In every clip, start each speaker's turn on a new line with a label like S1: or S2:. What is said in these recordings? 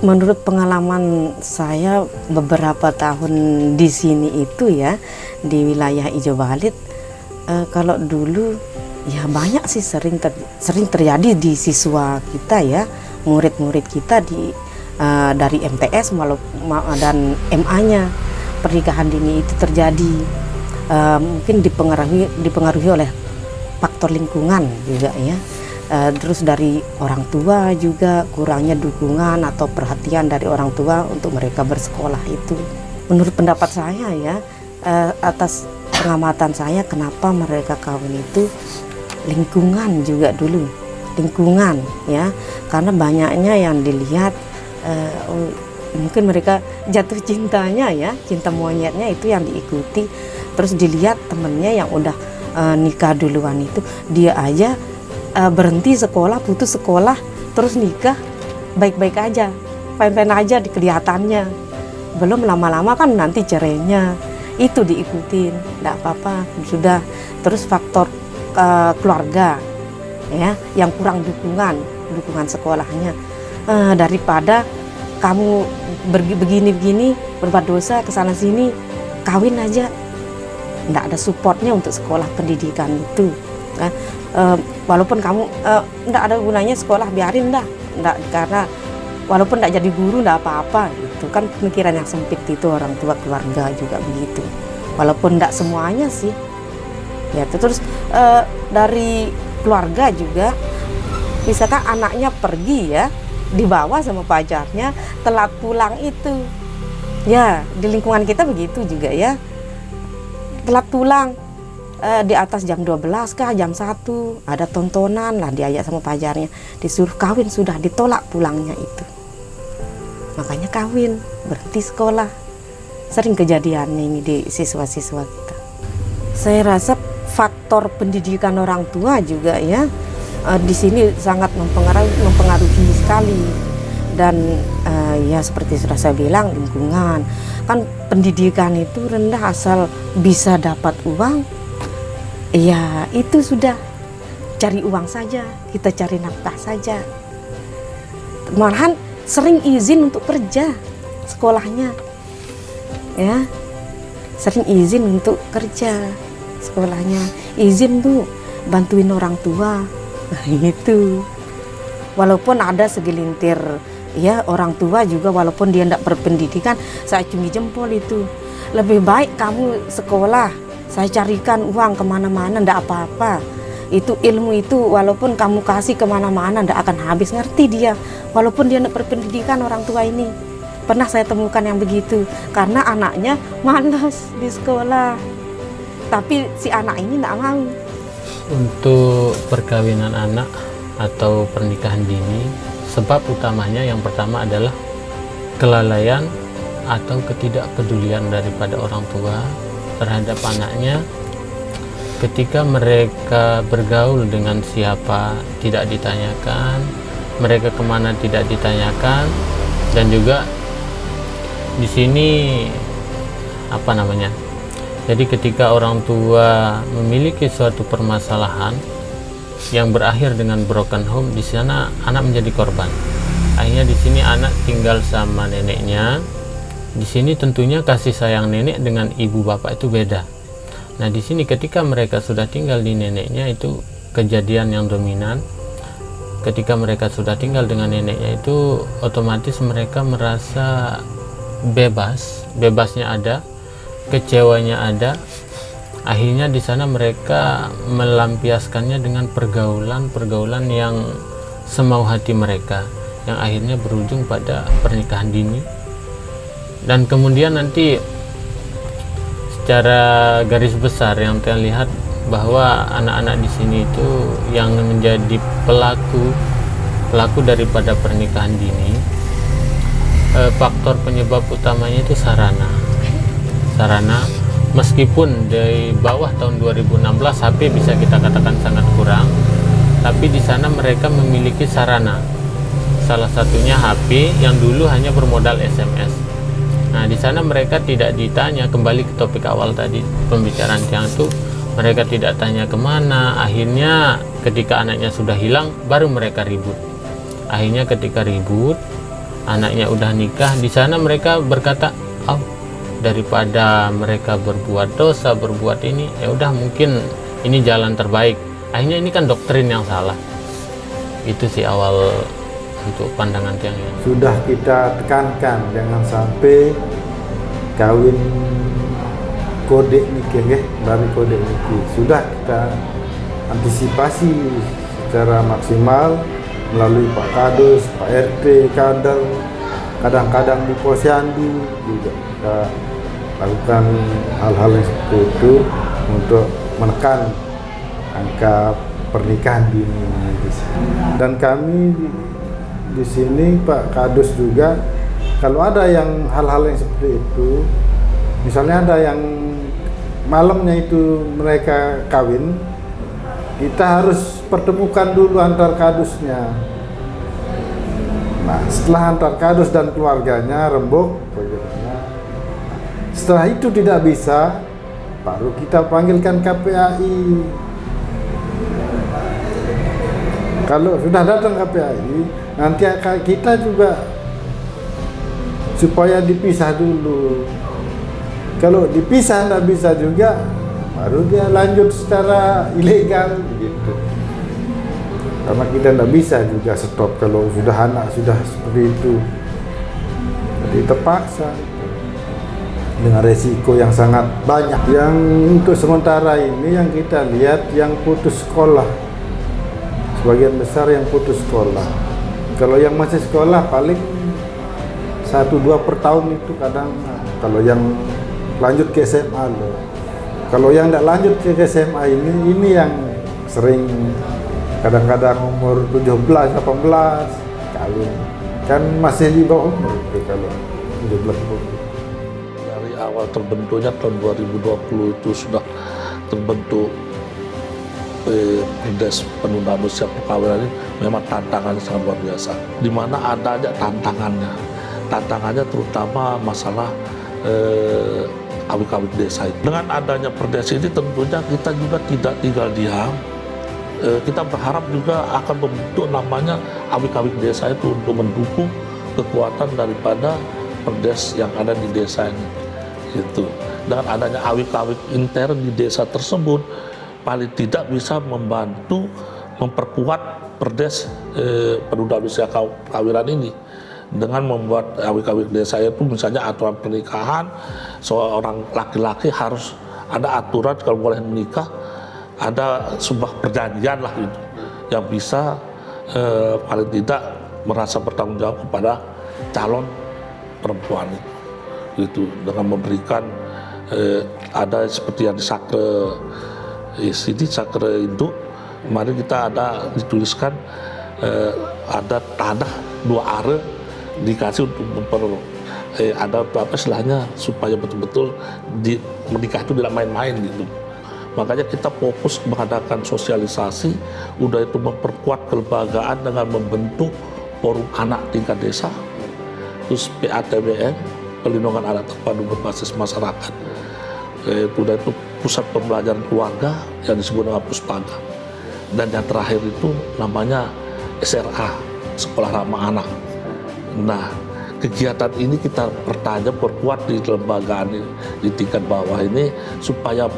S1: Menurut pengalaman saya beberapa tahun di sini itu ya, di wilayah Ijo Balit, kalau dulu ya banyak sih sering terjadi di siswa kita ya, murid-murid kita dari MTS dan MA-nya, pernikahan dini itu terjadi. Mungkin dipengaruhi oleh faktor lingkungan juga ya. Terus dari orang tua juga kurangnya dukungan atau perhatian dari orang tua untuk mereka bersekolah itu. Menurut pendapat saya ya, atas pengamatan saya, kenapa mereka kawin itu lingkungan juga dulu, lingkungan ya, karena banyaknya yang dilihat mungkin mereka jatuh cintanya ya, cinta monyetnya itu yang diikuti, terus dilihat temennya yang udah nikah duluan itu, dia aja berhenti sekolah, putus sekolah, terus nikah, baik-baik aja, fine-fine aja di kelihatannya. Belum lama-lama kan nanti cerainya, itu diikutin, enggak apa-apa, sudah. Terus faktor keluarga, ya, yang kurang dukungan sekolahnya. Daripada kamu begini-begini, berbuat dosa kesana sini, kawin aja, enggak ada supportnya untuk sekolah pendidikan itu. Walaupun kamu enggak ada gunanya sekolah, biarin dah, enggak, karena walaupun enggak jadi guru enggak apa-apa, itu kan pemikiran yang sempit itu orang tua, keluarga juga begitu. Walaupun enggak semuanya sih ya. Terus dari keluarga juga, misalkan anaknya pergi ya, dibawa sama pacarnya, telat pulang itu ya, di lingkungan kita begitu juga ya, telat pulang di atas jam 12 kah, jam 1, ada tontonan lah, diajak sama pacarnya, disuruh kawin, sudah ditolak pulangnya itu. Makanya kawin, berhenti sekolah. Sering kejadiannya ini di siswa-siswa kita. Saya rasa faktor pendidikan orang tua juga ya, di sini sangat mempengaruhi sekali. Dan ya seperti sudah saya bilang, lingkungan. Kan pendidikan itu rendah, asal bisa dapat uang, ya itu sudah, cari uang saja, kita cari nafkah saja. Malahan sering izin untuk kerja sekolahnya ya, sering izin untuk kerja sekolahnya, izin Bu bantuin orang tua gitu. Walaupun ada segelintir ya orang tua juga, walaupun dia tidak berpendidikan, saya acungi jempol itu, lebih baik kamu sekolah, saya carikan uang kemana-mana, ndak apa-apa. Itu ilmu itu walaupun kamu kasih kemana-mana ndak akan habis, ngerti dia. Walaupun dia ndak berpendidikan, orang tua ini. Pernah saya temukan yang begitu, karena anaknya malas di sekolah. Tapi si anak ini ndak mau.
S2: Untuk perkawinan anak atau pernikahan dini, sebab utamanya yang pertama adalah kelalaian atau ketidakpedulian daripada orang tua terhadap anaknya. Ketika mereka bergaul dengan siapa tidak ditanyakan, mereka kemana tidak ditanyakan, dan juga di sini jadi ketika orang tua memiliki suatu permasalahan yang berakhir dengan broken home, di sana anak menjadi korban. Akhirnya di sini anak tinggal sama neneknya. Di sini tentunya kasih sayang nenek dengan ibu bapak itu beda. Nah di sini ketika mereka sudah tinggal di neneknya, itu kejadian yang dominan. Ketika mereka sudah tinggal dengan neneknya itu, otomatis mereka merasa bebasnya ada, kecewanya ada. Akhirnya di sana mereka melampiaskannya dengan pergaulan yang semau hati mereka, yang akhirnya berujung pada pernikahan dini. Dan kemudian nanti secara garis besar yang terlihat bahwa anak-anak di sini itu yang menjadi pelaku daripada pernikahan dini, faktor penyebab utamanya itu sarana. Meskipun dari bawah tahun 2016 HP bisa kita katakan sangat kurang, tapi di sana mereka memiliki sarana. Salah satunya HP yang dulu hanya bermodal SMS. Nah, di sana mereka tidak ditanya, kembali ke topik awal tadi pembicaraan yang itu, mereka tidak tanya kemana. Akhirnya ketika anaknya sudah hilang, baru mereka ribut. Akhirnya ketika ribut, anaknya udah nikah, di sana mereka berkata, oh, daripada mereka berbuat dosa, berbuat ini, ya udah mungkin ini jalan terbaik. Akhirnya ini kan doktrin yang salah. Itu sih awal untuk pandangan tiang ini.
S3: Sudah kita tekankan jangan sampai kawin kode nikah ya, dari kode nikah. Sudah kita antisipasi secara maksimal melalui Pak Kadus, Pak RT, kadang-kadang di posyandu juga kita lakukan hal-hal yang seperti itu untuk menekan angka pernikahan dini. Dan kami di sini Pak Kadus juga, kalau ada yang hal-hal yang seperti itu, misalnya ada yang malamnya itu mereka kawin, kita harus pertemukan dulu antar kadusnya. Nah, setelah antar kadus dan keluarganya rembuk, setelah itu tidak bisa, baru kita panggilkan KPAI. Kalau sudah datang KPAI, nanti kita juga supaya dipisah dulu. Kalau dipisah tidak bisa juga, baru dia lanjut secara ilegal gitu. Karena kita tidak bisa juga stop kalau sudah anak sudah seperti itu. Jadi terpaksa dengan resiko yang sangat banyak. Yang untuk sementara ini yang kita lihat yang putus sekolah, sebagian besar yang putus sekolah. Kalau yang masih sekolah paling 1-2 per tahun itu kadang. Kalau yang lanjut ke SMA loh. Kalau yang tidak lanjut ke SMA ini yang sering kadang-kadang umur 17, 18 kawin. Kan masih di bawah umur itu kalau 17 umur.
S4: Dari awal terbentuknya tahun 2020 itu sudah terbentuk Perdes Penundaan Usia Perkawinan ini memang tantangannya sangat luar biasa. Di mana ada aja tantangannya. Tantangannya terutama masalah awik-awik desa itu. Dengan adanya perdes ini tentunya kita juga tidak tinggal diam. Kita berharap juga akan membentuk namanya awik-awik desa itu untuk mendukung kekuatan daripada perdes yang ada di desa ini. Gitu. Dengan adanya awik-awik intern di desa tersebut, paling tidak bisa membantu memperkuat perdes penundaan usia perkawinan ini. Dengan membuat awik-awik desa itu misalnya aturan pernikahan, seorang laki-laki harus ada aturan kalau boleh menikah, ada sebuah perjanjian lah itu yang bisa paling tidak merasa bertanggung jawab kepada calon perempuan itu dengan memberikan ada seperti yang di sakre sini sakre induk, kemarin kita ada dituliskan ada tanah 2 are dikasih untuk ada apa istilahnya supaya betul-betul menikah itu tidak main-main gitu. Makanya kita fokus mengadakan sosialisasi, udah itu memperkuat kelembagaan dengan membentuk forum anak tingkat desa, terus PATBN, pelindungan anak terpadu berbasis masyarakat, udah itu pusat pembelajaran keluarga yang disebut dengan Puspaga, dan yang terakhir itu namanya SRA, Sekolah Ramah Anak. Nah, kegiatan ini kita perkuat di kelembagaan di tingkat bawah ini supaya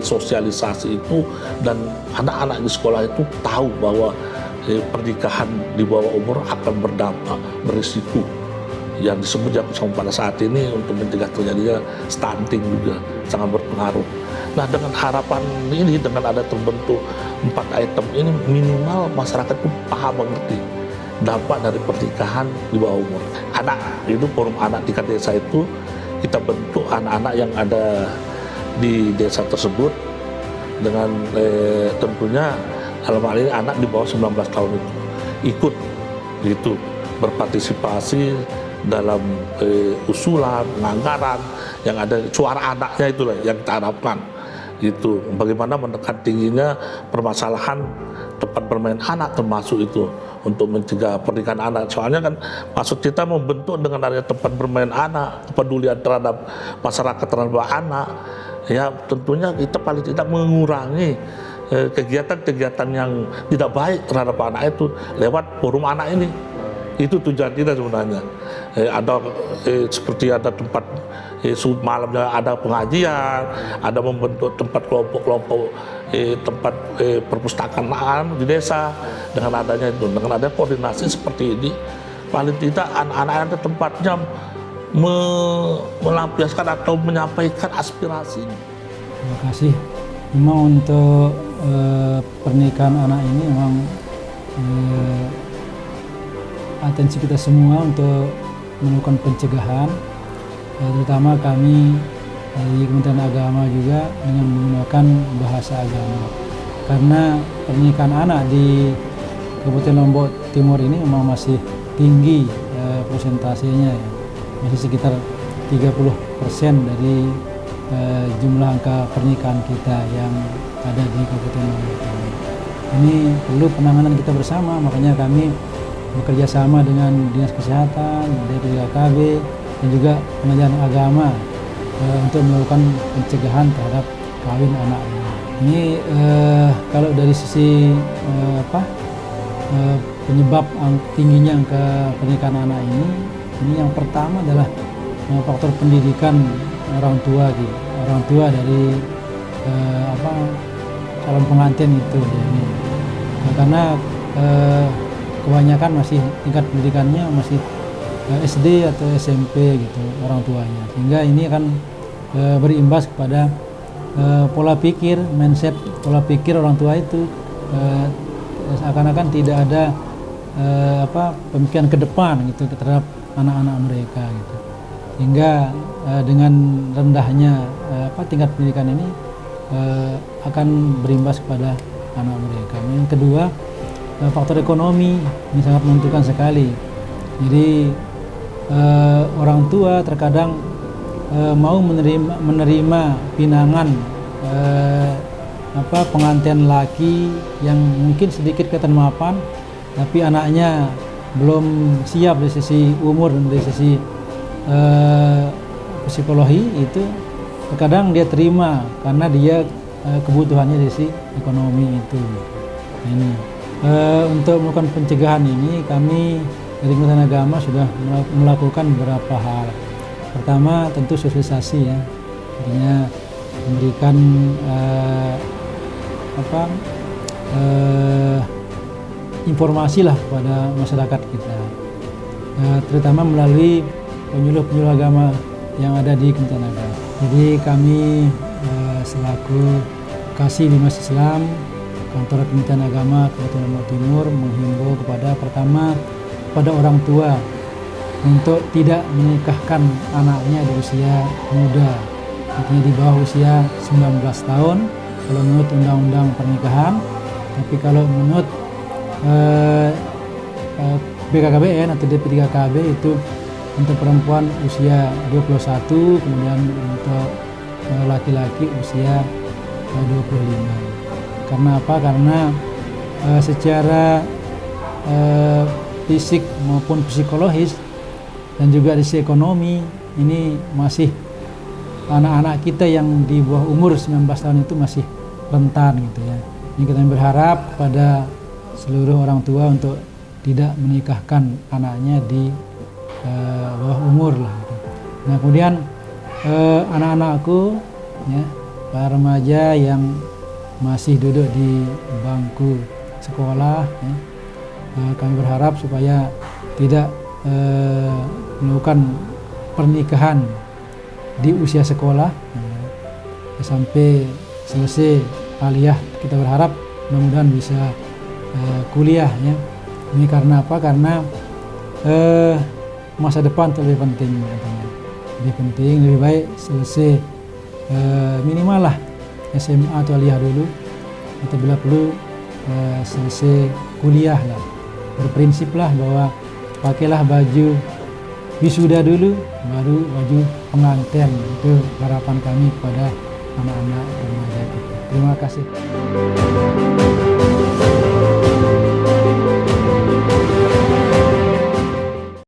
S4: sosialisasi itu dan anak-anak di sekolah itu tahu bahwa pernikahan di bawah umur akan berdampak berisiko yang disebut yang pada saat ini untuk mencegah terjadinya stunting juga sangat berpengaruh. Nah, dengan harapan ini dengan ada terbentuk 4 item ini minimal masyarakat itu paham mengerti dampak dari pernikahan di bawah umur. Anak itu forum anak tingkat desa itu kita bentuk anak-anak yang ada di desa tersebut dengan tentunya dalam hal ini anak di bawah 19 tahun itu ikut gitu berpartisipasi dalam usulan penganggaran yang ada suara anaknya itulah yang kita harapkan gitu. Bagaimana menekan tingginya permasalahan tempat bermain anak termasuk itu untuk mencegah pernikahan anak. Soalnya kan maksud kita membentuk dengan adanya tempat bermain anak, kepedulian terhadap masyarakat terhadap anak, ya tentunya kita paling tidak mengurangi kegiatan-kegiatan yang tidak baik terhadap anak itu lewat forum anak ini. Itu tujuan kita sebenarnya. Seperti ada tempat malamnya ada pengajian, ada membentuk tempat kelompok-kelompok tempat perpustakaan di desa. Dengan adanya koordinasi seperti ini, paling tidak anak-anak ada tempatnya melampiaskan atau menyampaikan aspirasi.
S5: Terima kasih. Memang untuk pernikahan anak ini memang atensi kita semua untuk melakukan pencegahan, terutama kami di Kementerian Agama juga dengan menggunakan bahasa agama. Karena pernikahan anak di Kabupaten Lombok Timur ini memang masih tinggi persentasenya, ya. Masih sekitar 30% dari jumlah angka pernikahan kita yang ada di Kabupaten Lombok Timur. Ini perlu penanganan kita bersama, makanya kami bekerja sama dengan Dinas Kesehatan, DPKB, dan juga Pengadilan Agama untuk melakukan pencegahan terhadap kawin anak ini. Ini kalau dari sisi penyebab tingginya angka pernikahan anak ini yang pertama adalah faktor pendidikan orang tua dari calon pengantin itu. Jadi, karena kebanyakan masih tingkat pendidikannya masih SD atau SMP gitu orang tuanya, sehingga ini akan berimbas kepada pola pikir, mindset pola pikir orang tua itu seakan-akan tidak ada pemikiran ke depan gitu terhadap anak-anak mereka gitu, sehingga dengan rendahnya tingkat pendidikan ini akan berimbas kepada anak mereka. Yang kedua, faktor ekonomi ini sangat menentukan sekali. Jadi orang tua terkadang mau menerima pinangan pengantin laki yang mungkin sedikit ketermapan, tapi anaknya belum siap dari sisi umur dan dari sisi psikologi, itu terkadang dia terima karena dia kebutuhannya dari sisi ekonomi itu. Nah, ini untuk melakukan pencegahan ini kami dari Kementerian Agama sudah melakukan beberapa hal. Pertama tentu sosialisasi, ya, artinya memberikan informasi lah kepada masyarakat kita, terutama melalui penyuluh-penyuluh agama yang ada di Kementerian Agama. Jadi kami selaku Kasih Bimas Islam Kantor Kementerian Agama Kabupaten Lombok Timur menghimbau kepada orang tua untuk tidak menikahkan anaknya di usia muda, artinya di bawah usia 19 tahun kalau menurut undang-undang pernikahan. Tapi kalau menurut BKKBN atau DP3KB itu untuk perempuan usia 21, kemudian untuk laki-laki usia 25. Karena apa? Karena secara fisik maupun psikologis dan juga dari sisi ekonomi ini masih anak-anak kita yang di bawah umur 19 tahun itu masih rentan gitu, ya. Ini kita berharap pada seluruh orang tua untuk tidak menikahkan anaknya di bawah umur lah gitu. Nah, kemudian anak-anakku, ya, para remaja yang masih duduk di bangku sekolah, ya, kami berharap supaya tidak melakukan pernikahan di usia sekolah, sampai selesai aliyah. Kita berharap mudah-mudahan bisa kuliah, ya. Ini karena apa? Karena masa depan itu lebih penting, katanya. Lebih penting, lebih baik selesai minimal lah SMA atau aliyah dulu, atau bila perlu selesai kuliah lah. Berprinsiplah bahwa pakailah baju wisuda dulu, baru baju pengantin. Itu harapan kami kepada anak-anak remaja kita. Terima kasih.